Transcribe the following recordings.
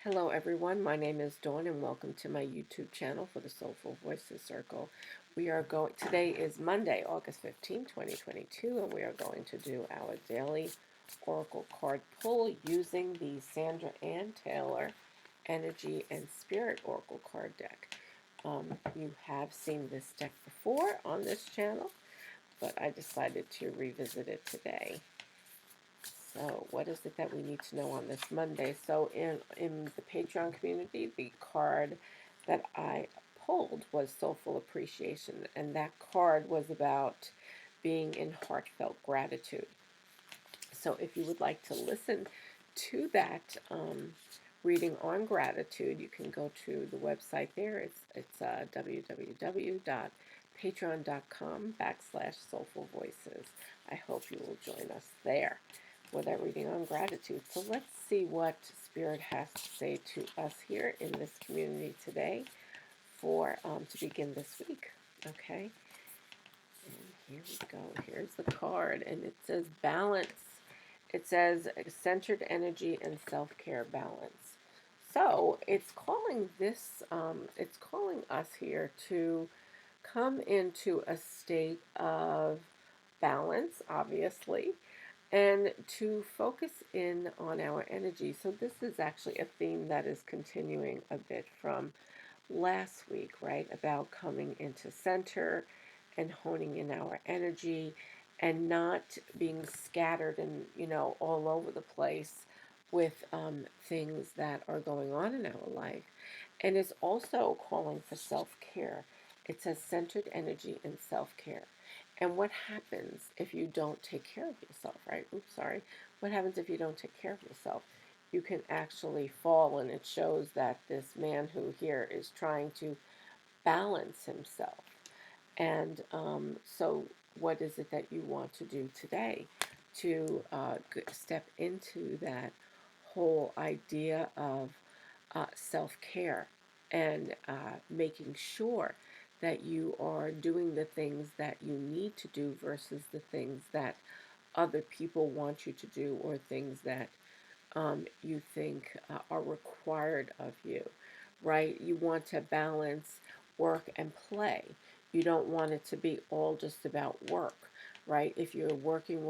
Hello everyone, my name is Dawn and welcome to my YouTube channel for the Soulful Voices Circle. Today is Monday, August 15, 2022, and we are going to do our daily Oracle card pull using the Sandra Ann Taylor Energy and Spirit Oracle card deck. You have seen this deck before on this channel, but I decided to revisit it today. So what is it that we need to know on this Monday? So in the Patreon community, the card that I pulled was Soulful Appreciation, and that card was about being in heartfelt gratitude. So if you would like to listen to that reading on gratitude, you can go to the website there. It's www.patreon.com/Soulful Voices. I hope you will join us there for that reading on gratitude. So let's see what Spirit has to say to us here in this community today for to begin this week. Okay, and here we go. Here's the card, and it says balance. It says centered energy and self-care balance. So it's calling it's calling us here to come into a state of balance, obviously, and to focus in on our energy. So this is actually a theme that is continuing a bit from last week, right? About coming into center and honing in our energy and not being scattered and, all over the place with things that are going on in our life. And it's also calling for self-care. It says centered energy and self-care. And what happens if you don't take care of yourself, right? Oops, sorry. What happens if you don't take care of yourself? You can actually fall, and it shows that this man who here is trying to balance himself. And so, what is it that you want to do today to step into that whole idea of self care and making sure that you are doing the things that you need to do versus the things that other people want you to do or things that you think are required of you, right? You want to balance work and play. You don't want it to be all just about work, right? If you're working,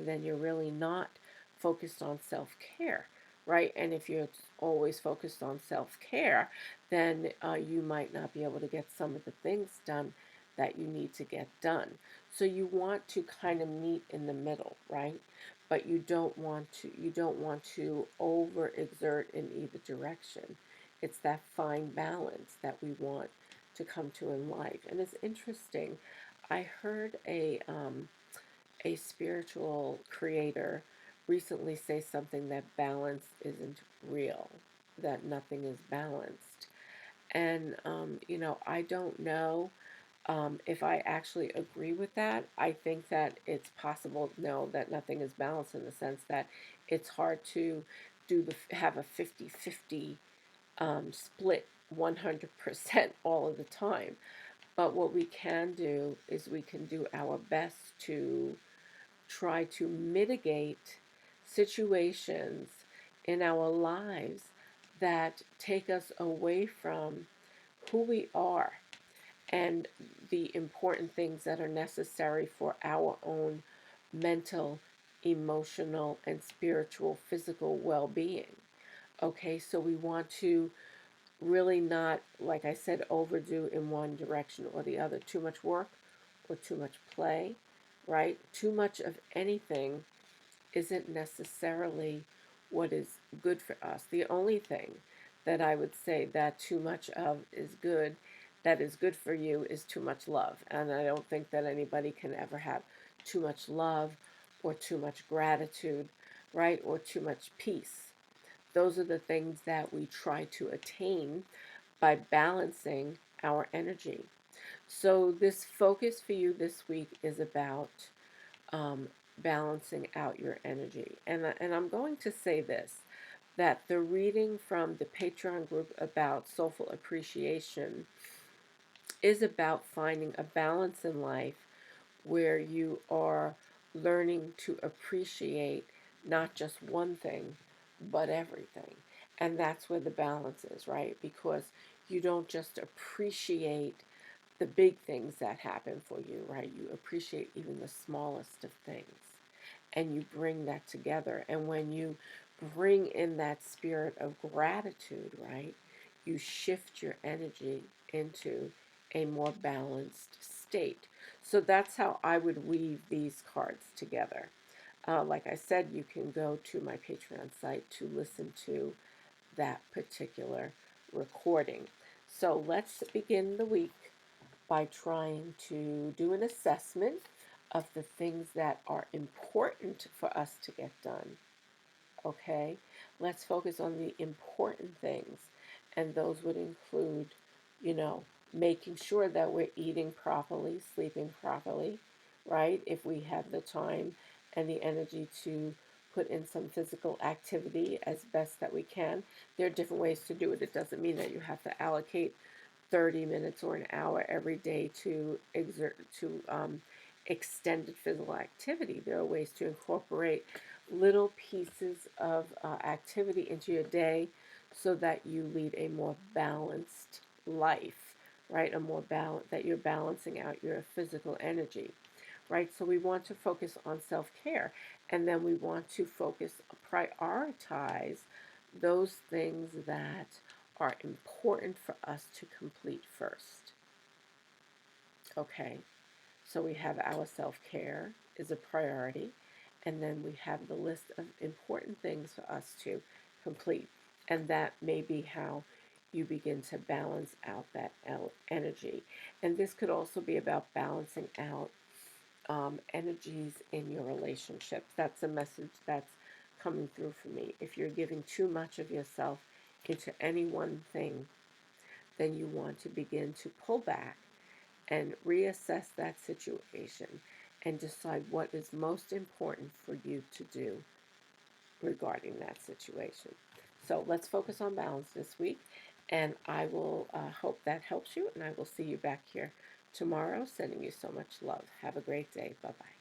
then you're really not focused on self care, right? And if you're always focused on self care, then you might not be able to get some of the things done that you need to get done. So you want to kind of meet in the middle, right? But you don't want to overexert in either direction. It's that fine balance that we want to come to in life. And it's interesting. I heard a spiritual creator recently say something that balance isn't real, that nothing is balanced. And I don't know if I actually agree with that. I think that it's possible, no, that nothing is balanced in the sense that it's hard to have a 50-50 split 100% all of the time. But what we can do is we can do our best to try to mitigate situations in our lives that take us away from who we are and the important things that are necessary for our own mental, emotional, and spiritual, physical well being. Okay, so we want to really not, like I said, overdo in one direction or the other. Too much work or too much play, right? Too much of anything isn't necessarily what is good for us. The only thing that I would say that too much of is good, that is good for you, is too much love. And I don't think that anybody can ever have too much love or too much gratitude, right? Or too much peace. Those are the things that we try to attain by balancing our energy. So, this focus for you this week is about um, balancing out your energy. And I'm going to say this, that the reading from the Patreon group about soulful appreciation is about finding a balance in life where you are learning to appreciate not just one thing, but everything. And that's where the balance is, right? Because you don't just appreciate the big things that happen for you, right? You appreciate even the smallest of things. And you bring that together. And when you bring in that spirit of gratitude, right, you shift your energy into a more balanced state. So that's how I would weave these cards together. Like I said, you can go to my Patreon site to listen to that particular recording. So let's begin the week by trying to do an assessment of the things that are important for us to get done. Okay? Let's focus on the important things. And those would include, you know, making sure that we're eating properly, sleeping properly, right? If we have the time and the energy to put in some physical activity as best that we can. There are different ways to do it. It doesn't mean that you have to allocate 30 minutes or an hour every day to extended physical activity. There are ways to incorporate little pieces of activity into your day so that you lead a more balanced life, right? A more balance, that you're balancing out your physical energy, right? So we want to focus on self-care, and then we want to prioritize those things that are important for us to complete first. Okay, so we have our self-care is a priority, and then we have the list of important things for us to complete, and that may be how you begin to balance out that energy. And this could also be about balancing out energies in your relationships. That's a message that's coming through for me. If you're giving too much of yourself into any one thing, then you want to begin to pull back and reassess that situation and decide what is most important for you to do regarding that situation. So let's focus on balance this week, and I will hope that helps you, and I will see you back here tomorrow. Sending you so much love. Have a great day. Bye bye.